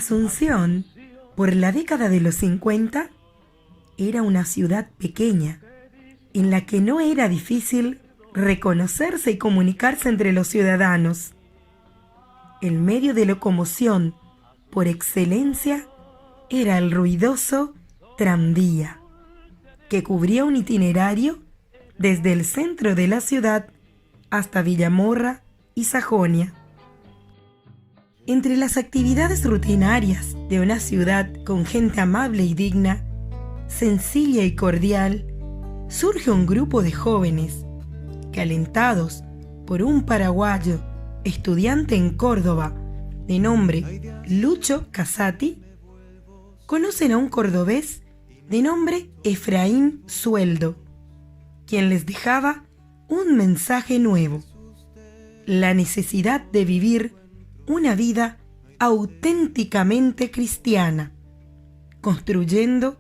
Asunción, por la década de los 50, era una ciudad pequeña, en la que no era difícil reconocerse y comunicarse entre los ciudadanos. El medio de locomoción por excelencia era el ruidoso tranvía, que cubría un itinerario desde el centro de la ciudad hasta Villamorra y Sajonia. Entre las actividades rutinarias de una ciudad con gente amable y digna, sencilla y cordial, surge un grupo de jóvenes que, alentados por un paraguayo estudiante en Córdoba de nombre Lucho Casati, conocen a un cordobés de nombre Efraín Sueldo, quien les dejaba un mensaje nuevo: la necesidad de vivir una vida auténticamente cristiana, construyendo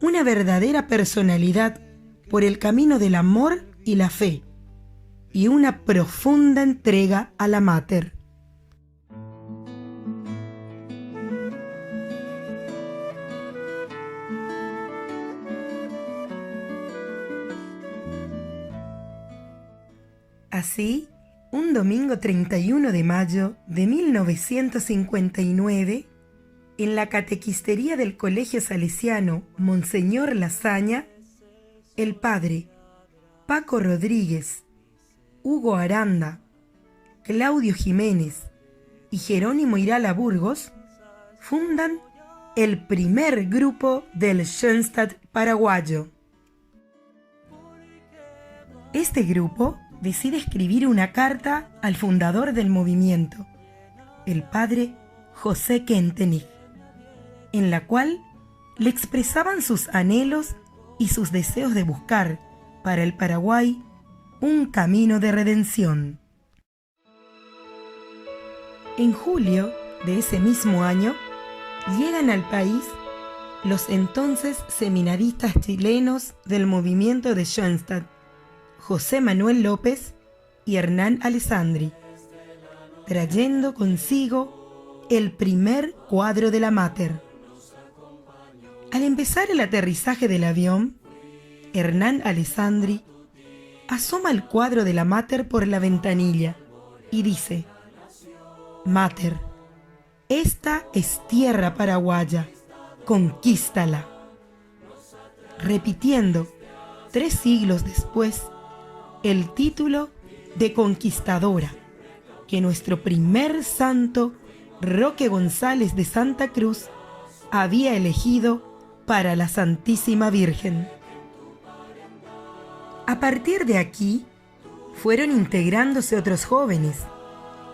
una verdadera personalidad por el camino del amor y la fe, y una profunda entrega a la Mater. Así, un domingo 31 de mayo de 1959, en la catequistería del Colegio Salesiano Monseñor Lasaña, el padre Paco Rodríguez, Hugo Aranda, Claudio Jiménez y Jerónimo Irala Burgos fundan el primer grupo del Schoenstatt paraguayo. Este grupo decide escribir una carta al fundador del movimiento, el padre José Kentenich, en la cual le expresaban sus anhelos y sus deseos de buscar para el Paraguay un camino de redención. En julio de ese mismo año, llegan al país los entonces seminaristas chilenos del movimiento de Schoenstatt, José Manuel López y Hernán Alessandri, trayendo consigo el primer cuadro de la Mater. Al empezar el aterrizaje del avión, Hernán Alessandri asoma el cuadro de la Mater por la ventanilla y dice: Mater, esta es tierra paraguaya, conquístala. Repitiendo 3 siglos después el título de conquistadora que nuestro primer santo, Roque González de Santa Cruz, había elegido para la Santísima Virgen. A partir de aquí, fueron integrándose otros jóvenes,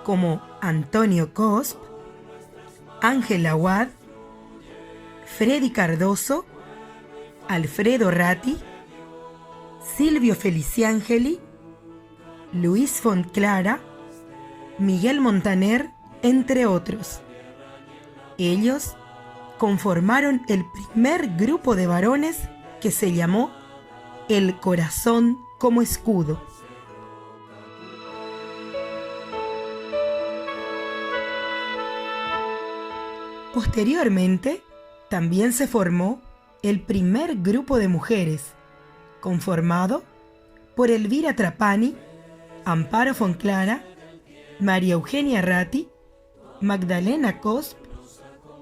como Antonio Cosp, Ángel Aguad, Freddy Cardoso, Alfredo Ratti, Silvio Feliciangeli, Luis Fontclara, Miguel Montaner, entre otros. Ellos conformaron el primer grupo de varones que se llamó El Corazón como Escudo. Posteriormente, también se formó el primer grupo de mujeres, conformado por Elvira Trapani, Amparo Fontclara, María Eugenia Ratti, Magdalena Cosp,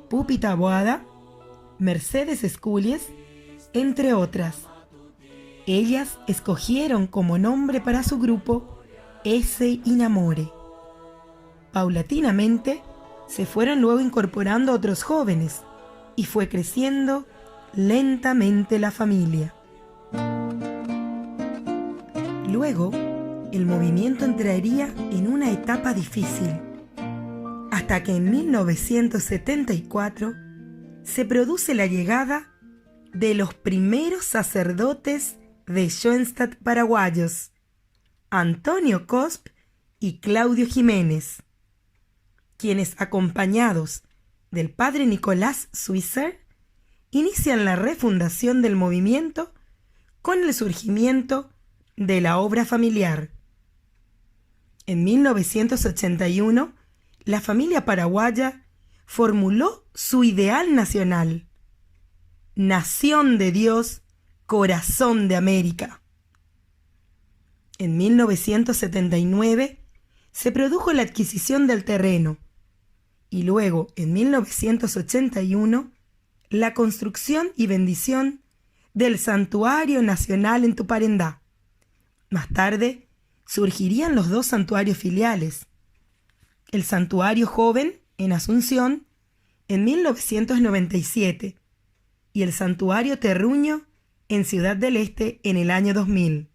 Pupi Taboada, Mercedes Esculies, entre otras. Ellas escogieron como nombre para su grupo Ese Inamore. Paulatinamente se fueron luego incorporando otros jóvenes y fue creciendo lentamente la familia. Luego, el movimiento entraría en una etapa difícil, hasta que en 1974 se produce la llegada de los primeros sacerdotes de Schoenstatt paraguayos, Antonio Cosp y Claudio Jiménez, quienes, acompañados del padre Nicolás Swisser, inician la refundación del movimiento con el surgimiento de la obra familiar. En 1981, la familia paraguaya formuló su ideal nacional: Nación de Dios, corazón de América. En 1979 se produjo la adquisición del terreno y luego, en 1981, la construcción y bendición del Santuario Nacional en Tuparendá. Más tarde, surgirían los dos santuarios filiales: el Santuario Joven en Asunción en 1997 y el Santuario Terruño en Ciudad del Este en el año 2000.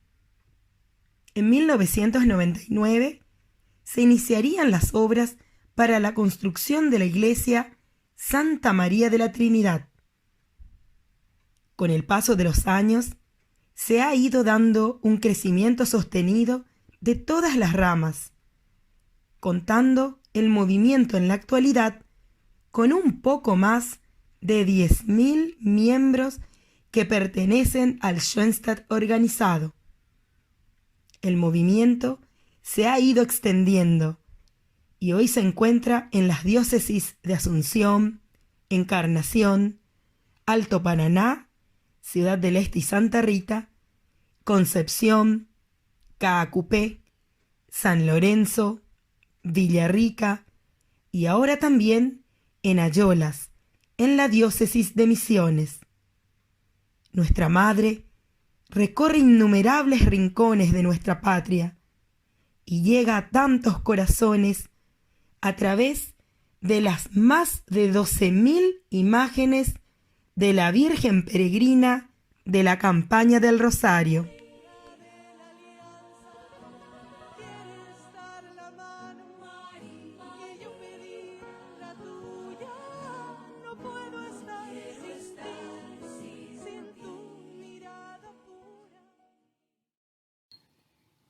En 1999 se iniciarían las obras para la construcción de la iglesia Santa María de la Trinidad. Con el paso de los años, se ha ido dando un crecimiento sostenido de todas las ramas, contando el movimiento en la actualidad con un poco más de 10.000 miembros que pertenecen al Schoenstatt organizado. El movimiento se ha ido extendiendo y hoy se encuentra en las diócesis de Asunción, Encarnación, Alto Paraná, Ciudad del Este y Santa Rita, Concepción, Caacupé, San Lorenzo, Villarrica y ahora también en Ayolas, en la diócesis de Misiones. Nuestra Madre recorre innumerables rincones de nuestra patria y llega a tantos corazones a través de las más de 12.000 imágenes de la Virgen Peregrina de la campaña del Rosario.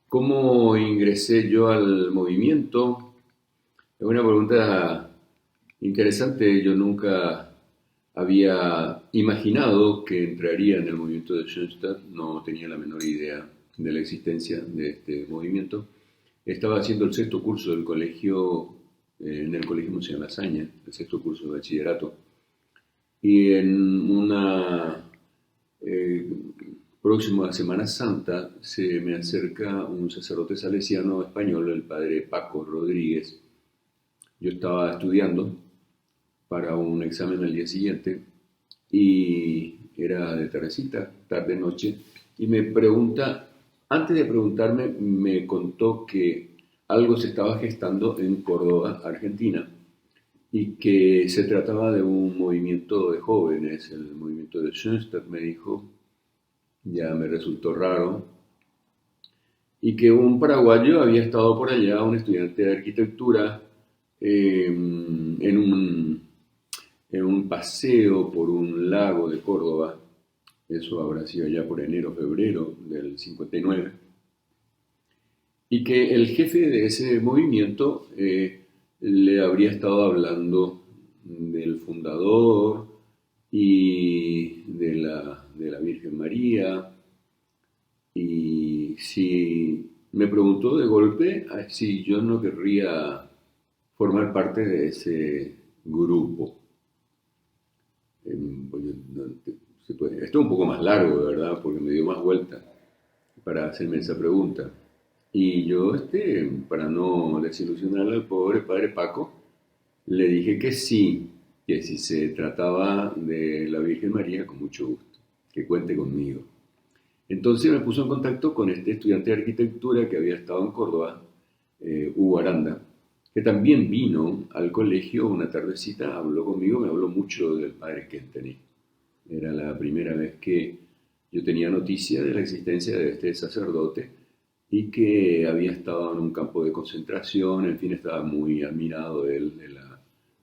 ¿Cómo ingresé yo al movimiento? Es una pregunta interesante. Yo nunca había imaginado que entraría en el movimiento de Schoenstatt. No tenía la menor idea de la existencia de este movimiento. Estaba haciendo el sexto curso del colegio, en el colegio Monseñor Lasaña, el sexto curso de bachillerato. Y en una próxima Semana Santa se me acerca un sacerdote salesiano español, el padre Paco Rodríguez. Yo estaba estudiando para un examen al día siguiente y era de tardecita, tarde-noche, y me pregunta, antes de preguntarme, me contó que algo se estaba gestando en Córdoba, Argentina, y que se trataba de un movimiento de jóvenes, el movimiento de Schoenstatt, me dijo. Ya me resultó raro, y que un paraguayo había estado por allá, un estudiante de arquitectura, en un paseo por un lago de Córdoba. Eso habrá sido ya por enero, febrero del 59, y que el jefe de ese movimiento le habría estado hablando del fundador y de la Virgen María, y si me preguntó de golpe si yo no querría formar parte de ese grupo. Esto es un poco más largo, ¿verdad? Porque me dio más vuelta para hacerme esa pregunta. Y yo, para no desilusionar al pobre padre Paco, le dije que sí, que si se trataba de la Virgen María, con mucho gusto, que cuente conmigo. Entonces me puso en contacto con este estudiante de arquitectura que había estado en Córdoba, Hugo Aranda, que también vino al colegio una tardecita, habló conmigo, me habló mucho del padre Kentenich. Era la primera vez que yo tenía noticia de la existencia de este sacerdote y que había estado en un campo de concentración. En fin, estaba muy admirado de él,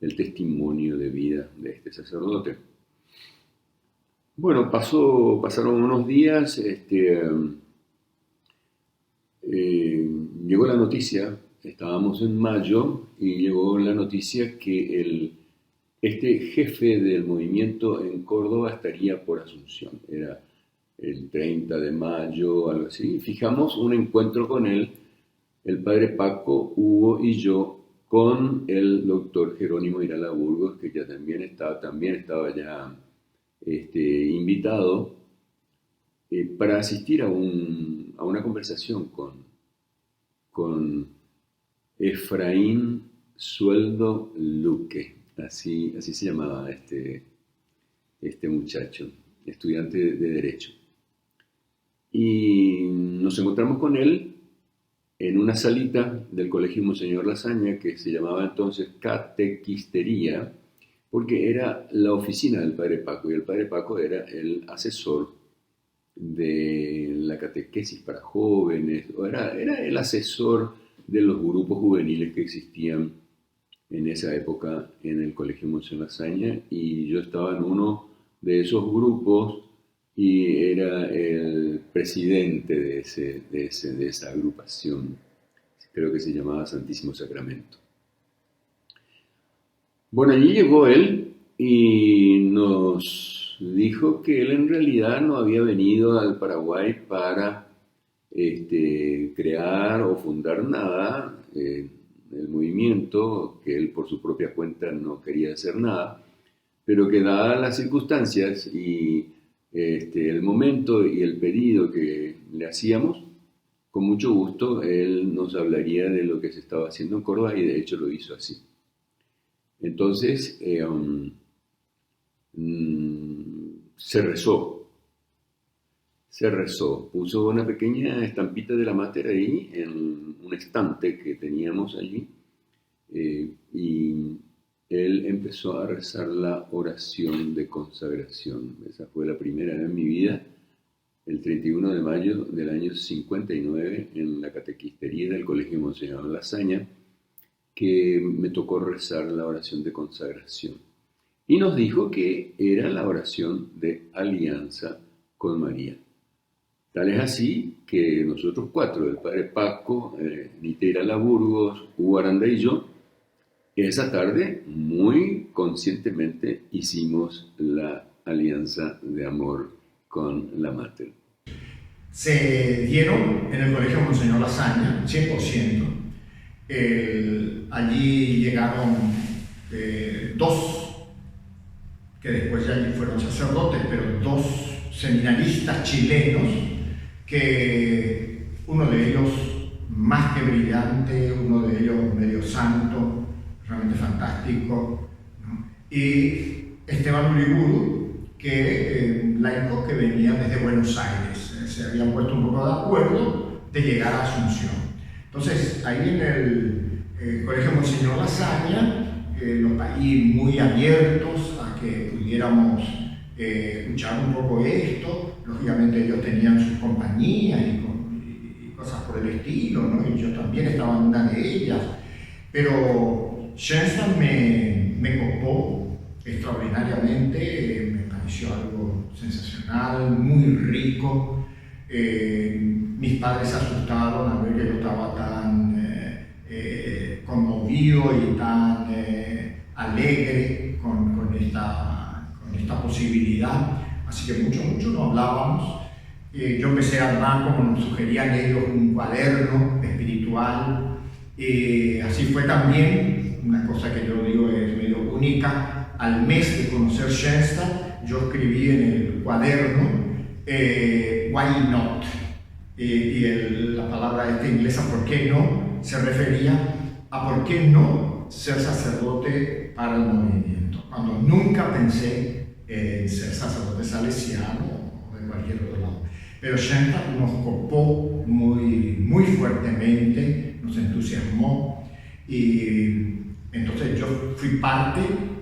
del testimonio de vida de este sacerdote. Bueno, pasaron unos días, llegó la noticia, estábamos en mayo, y llegó la noticia que este jefe del movimiento en Córdoba estaría por Asunción. Era el 30 de mayo, algo así. Fijamos un encuentro con él, el padre Paco, Hugo y yo, con el doctor Jerónimo Irala Burgos, que ya también estaba ya invitado para asistir a una conversación con Efraín Sueldo Luque, así se llamaba este muchacho, estudiante de Derecho. Y nos encontramos con él en una salita del Colegio Monseñor Lasaña, que se llamaba entonces Catequistería, porque era la oficina del Padre Paco, y el Padre Paco era el asesor de la catequesis para jóvenes, era el asesor de los grupos juveniles que existían en esa época en el Colegio Monseñor Lasaña, y yo estaba en uno de esos grupos y era el presidente de esa agrupación, creo que se llamaba Santísimo Sacramento. Bueno, allí llegó él y nos dijo que él en realidad no había venido al Paraguay para crear o fundar nada, el movimiento, que él por su propia cuenta no quería hacer nada, pero que dadas las circunstancias y el momento y el pedido que le hacíamos, con mucho gusto él nos hablaría de lo que se estaba haciendo en Córdoba, y de hecho lo hizo así. Entonces se rezó, puso una pequeña estampita de la Mater ahí en un estante que teníamos allí, y él empezó a rezar la oración de consagración. Esa fue la primera vez en mi vida, el 31 de mayo del año 59, en la catequistería del Colegio Monseñor Lasaña, que me tocó rezar la oración de consagración. Y nos dijo que era la oración de alianza con María. Tal es así que nosotros cuatro, el Padre Paco, Nita Irala Burgos, Hugo Aranda y yo, esa tarde muy conscientemente hicimos la alianza de amor con la Mater. Se dieron en el Colegio Monseñor Lasaña, 100%. Allí llegaron dos, que después ya fueron sacerdotes, pero dos seminaristas chilenos, que uno de ellos más que brillante, uno de ellos medio santo, realmente fantástico, ¿no? Y Esteban Uriburu, que laico que venía desde Buenos Aires, se habían puesto un poco de acuerdo de llegar a Asunción. Entonces, ahí en el Colegio Monseñor Lasaña, los países muy abiertos a que pudiéramos escuchar un poco esto. Lógicamente ellos tenían sus compañías y cosas por el estilo, ¿no? Y yo también estaba en una de ellas, pero Schoenstatt me copó extraordinariamente, me pareció algo sensacional, muy rico. Mis padres se asustaron al ver que yo estaba tan conmovido y tan alegre con esta posibilidad, así que mucho no hablábamos. Yo empecé a armar, como nos sugerían ellos, un cuaderno espiritual. Así fue también, una cosa que yo digo es medio única. Al mes de conocer Schoenstatt, yo escribí en el cuaderno why not, la palabra inglesa ¿por qué no? Se refería a por qué no ser sacerdote para el movimiento, cuando nunca pensé en ser sacerdote salesiano o de cualquier otro lado. Pero Schoenstatt nos copó muy fuertemente, nos entusiasmó, y entonces yo fui parte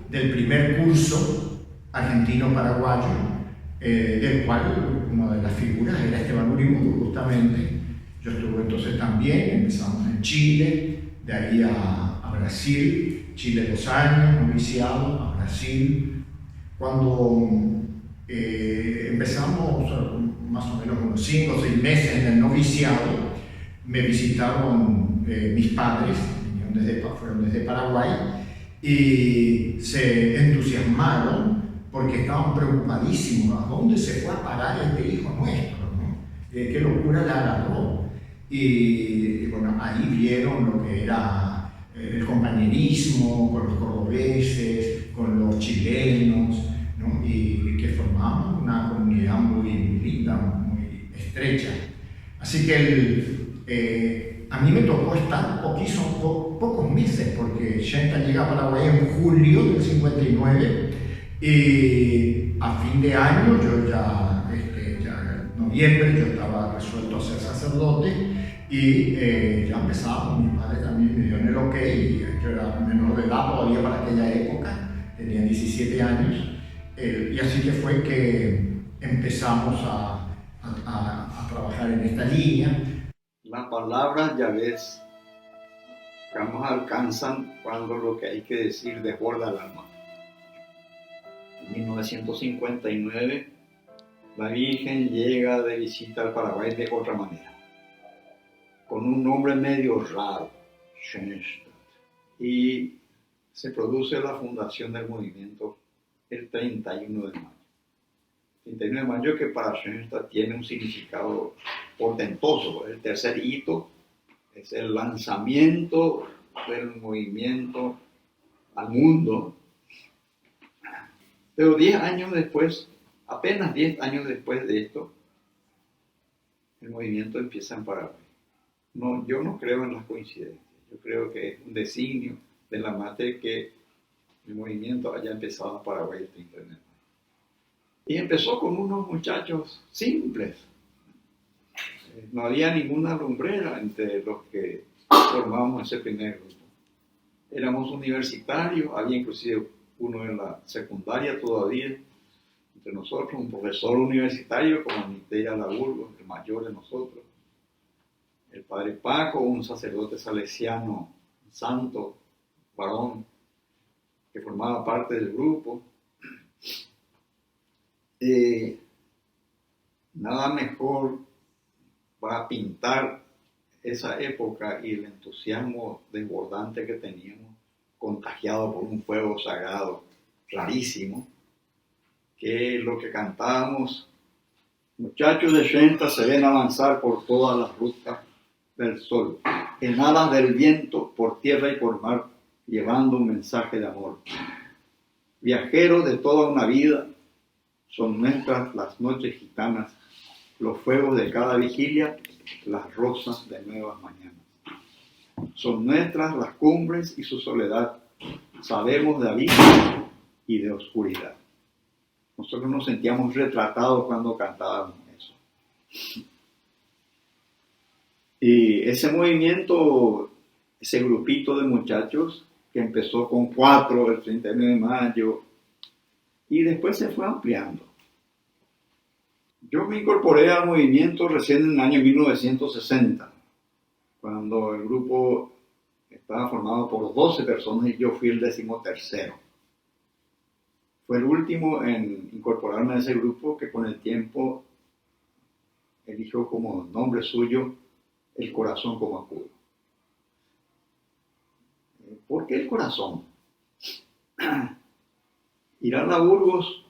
del primer curso argentino-paraguayo, del cual una de las figuras era Esteban Uriburu, justamente. Yo estuve entonces también, empezamos en Chile, de ahí a Brasil, Chile 2 años, noviciado, a Brasil. Cuando empezamos más o menos unos 5 o 6 meses en el noviciado, me visitaron mis padres, fueron desde Paraguay, y se entusiasmaron porque estaban preocupadísimos. ¿A dónde se fue a parar este hijo nuestro, ¿no? ¿Qué locura le agarró? Y bueno, ahí vieron lo que era el compañerismo con los cordobeses, con los chilenos, ¿no? Y que formamos una comunidad muy linda, muy estrecha. Así que a mí me tocó estar pocos meses, porque Xenta llega a Paraguay en julio del 59 y a fin de año, yo ya en noviembre, yo estaba resuelto a ser sacerdote y ya empezaba, mi padre también me dio en el ok, y yo era menor de edad todavía para aquella época, tenía 17 años, y así que fue que empezamos a trabajar en esta línea. Las palabras, ya ves, jamás alcanzan cuando lo que hay que decir desborda el alma. En 1959, la Virgen llega de visita al Paraguay de otra manera, con un nombre medio raro, Schoenstatt, y se produce la fundación del movimiento el 31 de mayo. 31 de mayo, que para Schoenstatt tiene un significado portentoso. El tercer hito es el lanzamiento del movimiento al mundo. Pero 10 años después, apenas 10 años después de esto, el movimiento empieza en Paraguay. No, yo no creo en las coincidencias. Yo creo que es un designio de la madre que el movimiento haya empezado en Paraguay el 30 de mayo. Y empezó con unos muchachos simples. No había ninguna lumbrera entre los que formamos ese primer grupo. Éramos universitarios, había inclusive uno en la secundaria todavía, entre nosotros, un profesor universitario como Niteira Laburgo, el mayor de nosotros, el padre Paco, un sacerdote salesiano, santo, varón, que formaba parte del grupo. Nada mejor para pintar esa época y el entusiasmo desbordante que teníamos, contagiado por un fuego sagrado clarísimo, que lo que cantábamos: muchachos de Xenta se ven avanzar por todas las rutas del sol, en alas del viento, por tierra y por mar, llevando un mensaje de amor. Viajeros de toda una vida, son nuestras las noches gitanas, los fuegos de cada vigilia, las rosas de nuevas mañanas. Son nuestras las cumbres y su soledad, sabemos de abismo y de oscuridad. Nosotros nos sentíamos retratados cuando cantábamos eso. Y ese movimiento, ese grupito de muchachos que empezó con 4 el 31 de mayo y después se fue ampliando. Yo me incorporé al movimiento recién en el año 1960, cuando el grupo estaba formado por 12 personas y yo fui el 13º. Fue el último en incorporarme a ese grupo, que con el tiempo eligió como nombre suyo el corazón como acudo. ¿Por qué el corazón? Irán Burgos,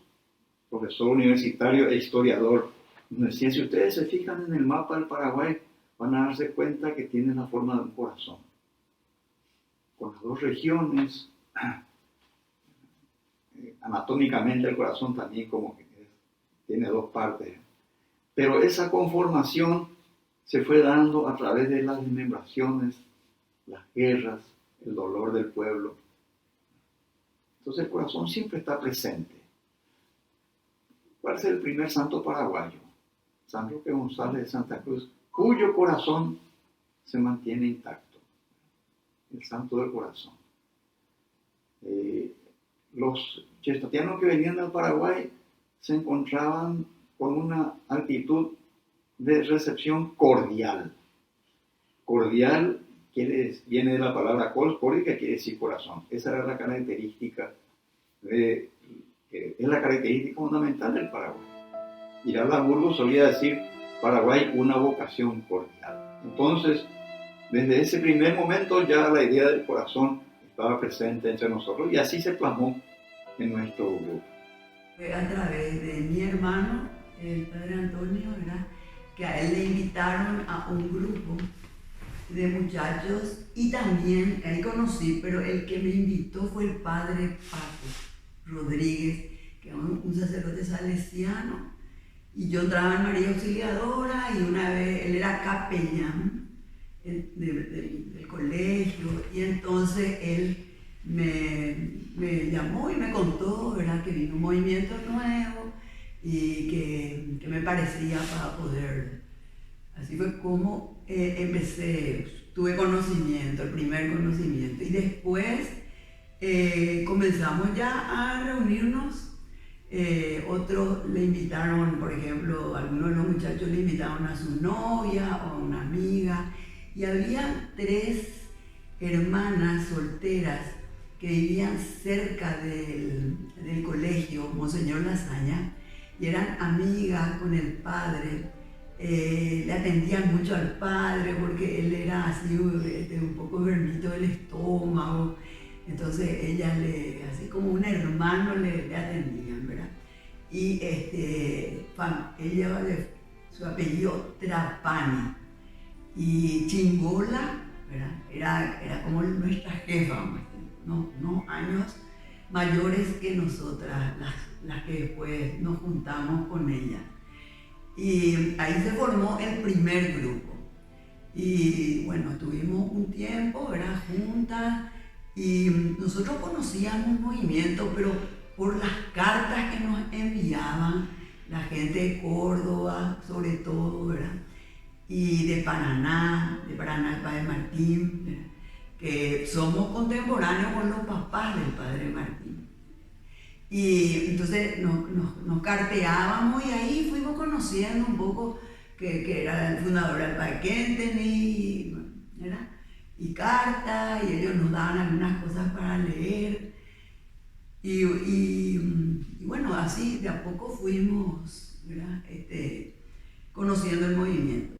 profesor universitario e historiador, nos decía: si ustedes se fijan en el mapa del Paraguay, van a darse cuenta que tiene la forma de un corazón, con las 2 regiones. Anatómicamente el corazón también como que tiene 2 partes, pero esa conformación se fue dando a través de las desmembraciones, las guerras, el dolor del pueblo. Entonces el corazón siempre está presente. ¿Cuál es el primer santo paraguayo? San Roque González de Santa Cruz, cuyo corazón se mantiene intacto, el santo del corazón. Los chestatianos que venían del Paraguay se encontraban con una actitud de recepción cordial. Cordial viene de la palabra cor, que quiere decir corazón. Esa era la característica, es la característica fundamental del Paraguay. Irán Burgos solía decir: Paraguay, una vocación cordial. Entonces, desde ese primer momento ya la idea del corazón estaba presente entre nosotros y así se plasmó en nuestro grupo. A través de mi hermano, el padre Antonio, ¿verdad?, que a él le invitaron a un grupo de muchachos y también ahí conocí, pero el que me invitó fue el padre Paco Rodríguez, que es un sacerdote salesiano, y yo entraba en María Auxiliadora y una vez él era capellán del colegio y entonces él me llamó y me contó, ¿verdad?, que vino un movimiento nuevo y que me parecía para poder. Así fue como empecé, tuve conocimiento, el primer conocimiento. Y después comenzamos ya a reunirnos. Otros le invitaron, por ejemplo, algunos de los muchachos le invitaron a su novia o a una amiga. Y había 3 hermanas solteras que vivían cerca del colegio Monseñor Lasaña y eran amigas con el padre. Le atendían mucho al padre porque él era así un poco enfermito del estómago, entonces ella así como un hermano le atendían, ¿verdad? Y ella su apellido Trapani y Chimbola, ¿verdad?, era como nuestra jefa, no años mayores que nosotras, las que después nos juntamos con ella. Y ahí se formó el primer grupo. Y bueno, estuvimos un tiempo, ¿verdad?, juntas, y nosotros conocíamos un movimiento, pero por las cartas que nos enviaban la gente de Córdoba, sobre todo, ¿verdad?, y de Paraná, el padre Martín, ¿verdad?, que somos contemporáneos con los papás del padre Martín. Y entonces nos carteábamos y ahí fuimos conociendo un poco que era el fundador del Padre Kenteni, ¿verdad?, y carta, y ellos nos daban algunas cosas para leer. Y bueno, así de a poco fuimos, ¿verdad?, conociendo el movimiento.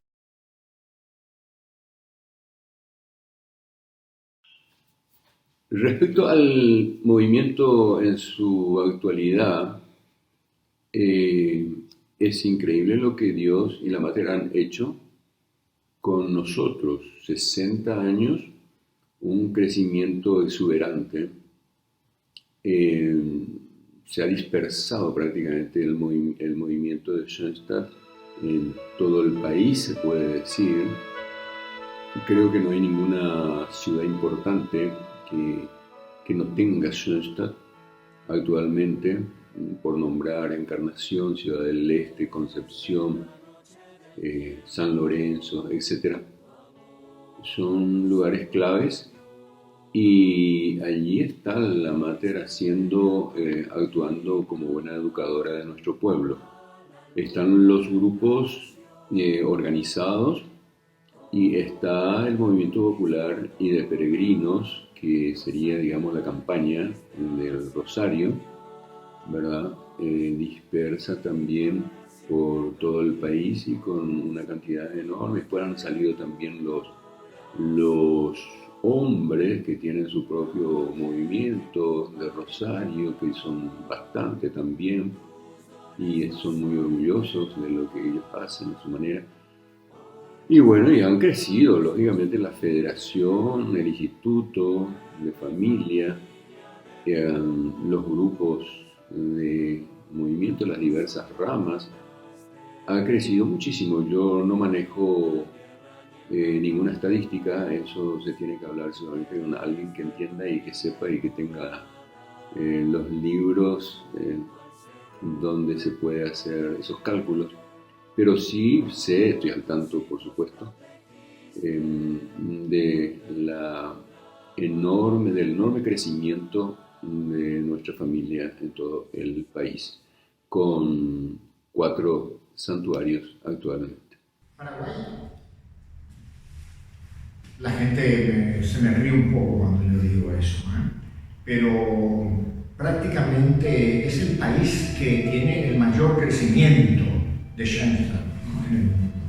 Respecto al movimiento en su actualidad, es increíble lo que Dios y la Mater han hecho con nosotros. 60 años, un crecimiento exuberante. Se ha dispersado prácticamente el movimiento de Schoenstatt en todo el país, se puede decir. Creo que no hay ninguna ciudad importante que no tenga Schoenstatt actualmente, por nombrar Encarnación, Ciudad del Este, Concepción, San Lorenzo, etc. Son lugares claves y allí está la Mater actuando como buena educadora de nuestro pueblo. Están los grupos organizados y está el movimiento popular y de peregrinos, que sería, digamos, la campaña del Rosario, ¿verdad?, dispersa también por todo el país y con una cantidad enorme. Después han salido también los hombres que tienen su propio movimiento de Rosario, que son bastante también, y son muy orgullosos de lo que ellos hacen, de su manera. Y bueno, y han crecido, lógicamente, la federación, el instituto de familia, los grupos de movimiento, las diversas ramas. Ha crecido muchísimo. Yo no manejo ninguna estadística, eso se tiene que hablar solamente con alguien que entienda y que sepa y que tenga los libros donde se puede hacer esos cálculos. Pero sí sé, estoy al tanto, por supuesto, del enorme crecimiento de nuestra familia en todo el país, con 4 santuarios actualmente. Paraguay, la gente se me ríe un poco cuando yo digo eso, pero prácticamente es el país que tiene el mayor crecimiento de Schoenstatt, ¿no?, en el mundo.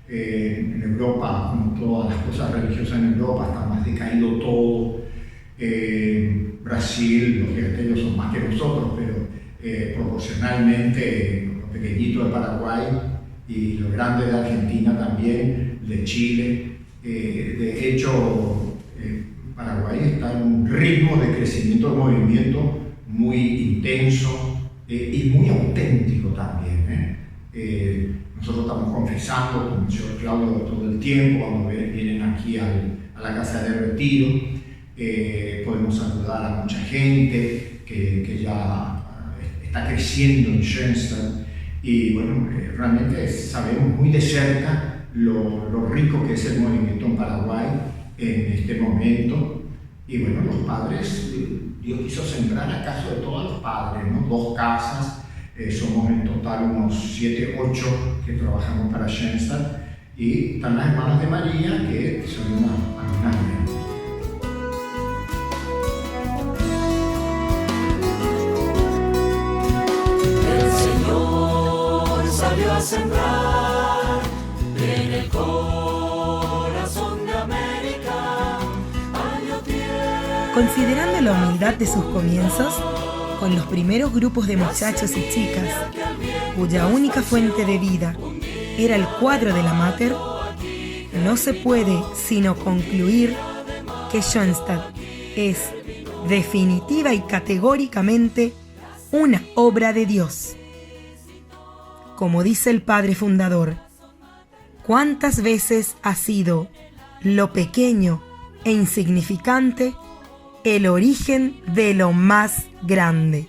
En Europa, como todas las cosas religiosas en Europa, está más decaído todo. Brasil, los que ellos son más que nosotros, pero proporcionalmente lo pequeñito de Paraguay y lo grande de Argentina también, de Chile, De hecho, Paraguay está en un ritmo de crecimiento del movimiento muy intenso y muy auténtico también. Nosotros estamos confesando con el señor Claudio todo el tiempo, cuando vienen aquí a la casa de retiro, podemos saludar a mucha gente que ya está creciendo en Schoenstatt, y bueno, realmente sabemos muy de cerca lo rico que es el movimiento en Paraguay en este momento. Y bueno, los padres, Dios quiso sembrar acaso de todos los padres, ¿no? 2 casas, somos en total unos 7, 8 que trabajamos para Schoenstatt, y están las hermanas de María, que son unas alumnas. El Señor salió a sembrar en el corazón de América. Considerando la humildad de sus comienzos, con los primeros grupos de muchachos y chicas, cuya única fuente de vida era el cuadro de la Mater, no se puede sino concluir que Schoenstatt es definitiva y categóricamente una obra de Dios. Como dice el padre fundador, ¿cuántas veces ha sido lo pequeño e insignificante el origen de lo más grande?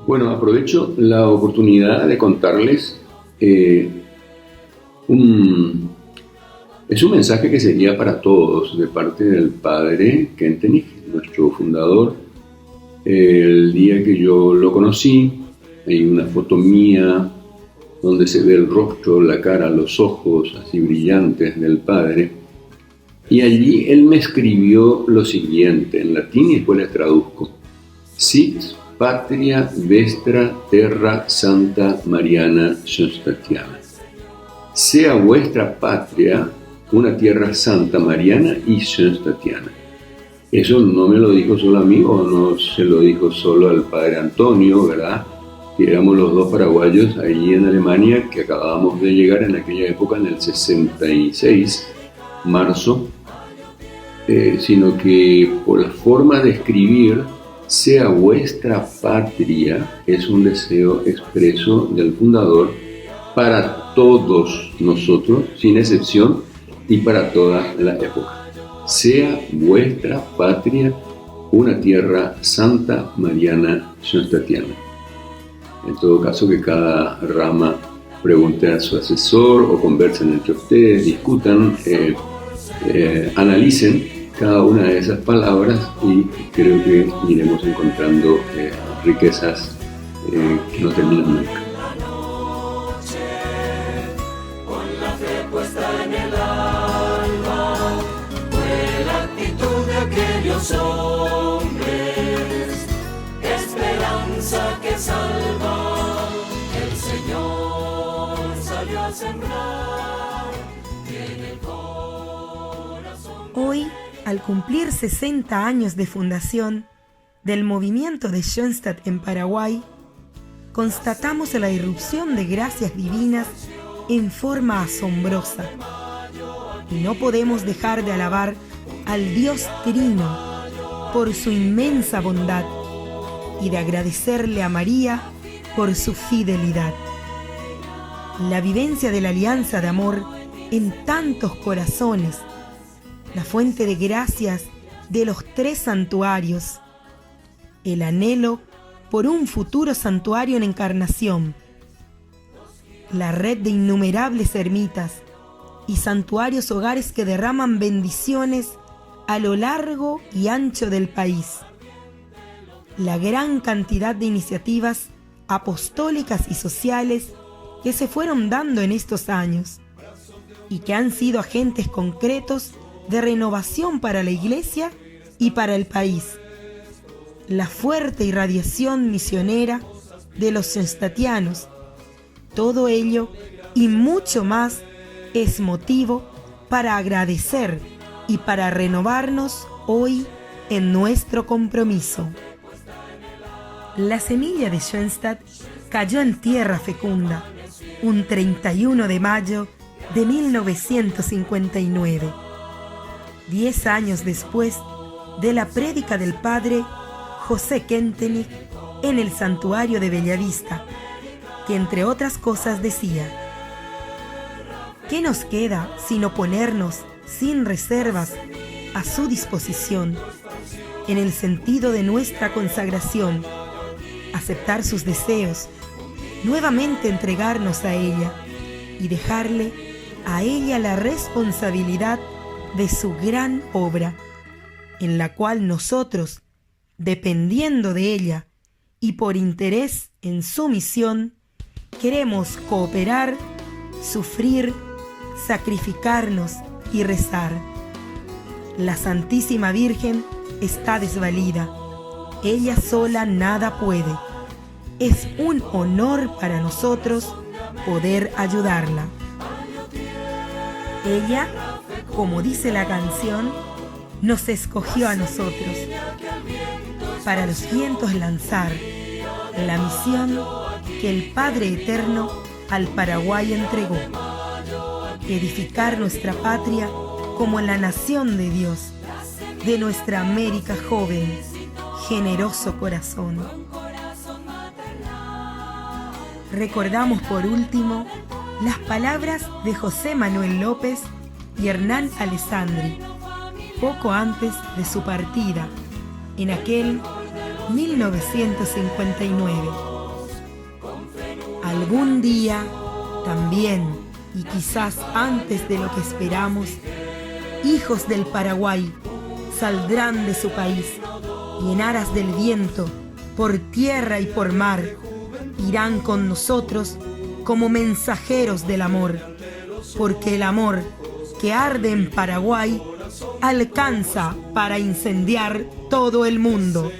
Bueno, aprovecho la oportunidad de contarles es un mensaje que sería para todos de parte del padre Kentenich, nuestro fundador. El día que yo lo conocí, hay una foto mía donde se ve el rostro, la cara, los ojos así brillantes del padre, y allí él me escribió lo siguiente en latín y después les traduzco: Sit patria vestra terra santa mariana schoenstattiana. Sea vuestra patria una tierra santa mariana y schoenstattiana. Eso no me lo dijo solo a mí, o no se lo dijo solo al padre Antonio, ¿verdad? Que éramos los 2 paraguayos allí en Alemania, que acabábamos de llegar en aquella época, en el 66, marzo, sino que por la forma de escribir, sea vuestra patria, es un deseo expreso del fundador para todos nosotros, sin excepción, y para toda la época. Sea vuestra patria una tierra santa, mariana, schoenstattiana. En todo caso, que cada rama pregunte a su asesor o conversen entre ustedes, discutan, analicen cada una de esas palabras, y creo que iremos encontrando riquezas que no terminan nunca. Con la fe puesta en el alma, fue la actitud de aquellos hombres, esperanza que salva. El Señor salió a sembrar en el corazón. Hoy, al cumplir 60 años de fundación del movimiento de Schoenstatt en Paraguay, constatamos la irrupción de gracias divinas en forma asombrosa. Y no podemos dejar de alabar al Dios Trino por su inmensa bondad y de agradecerle a María por su fidelidad. La vivencia de la alianza de amor en tantos corazones, la fuente de gracias de los 3 santuarios, el anhelo por un futuro santuario en Encarnación, la red de innumerables ermitas y santuarios hogares que derraman bendiciones a lo largo y ancho del país, la gran cantidad de iniciativas apostólicas y sociales que se fueron dando en estos años y que han sido agentes concretos de renovación para la Iglesia y para el país, la fuerte irradiación misionera de los schoenstattianos. Todo ello y mucho más es motivo para agradecer y para renovarnos hoy en nuestro compromiso. La semilla de Schoenstatt cayó en tierra fecunda un 31 de mayo de 1959, 10 años después de la prédica del padre José Kentenich en el santuario de Bellavista, que entre otras cosas decía: ¿qué nos queda sino ponernos sin reservas a su disposición en el sentido de nuestra consagración, aceptar sus deseos, nuevamente entregarnos a ella y dejarle a ella la responsabilidad de su gran obra, en la cual nosotros, dependiendo de ella y por interés en su misión, queremos cooperar, sufrir, sacrificarnos y rezar? La Santísima Virgen está desvalida. Ella sola nada puede. Es un honor para nosotros poder ayudarla. Ella, como dice la canción, nos escogió a nosotros para los vientos lanzar la misión que el Padre Eterno al Paraguay entregó: edificar nuestra patria como la nación de Dios, de nuestra América joven, generoso corazón. Recordamos por último las palabras de José Manuel López y Hernán Alessandri, poco antes de su partida, en aquel 1959. Algún día, también, y quizás antes de lo que esperamos, hijos del Paraguay saldrán de su país y en aras del viento, por tierra y por mar, irán con nosotros como mensajeros del amor, porque el amor que arde en Paraguay alcanza para incendiar todo el mundo.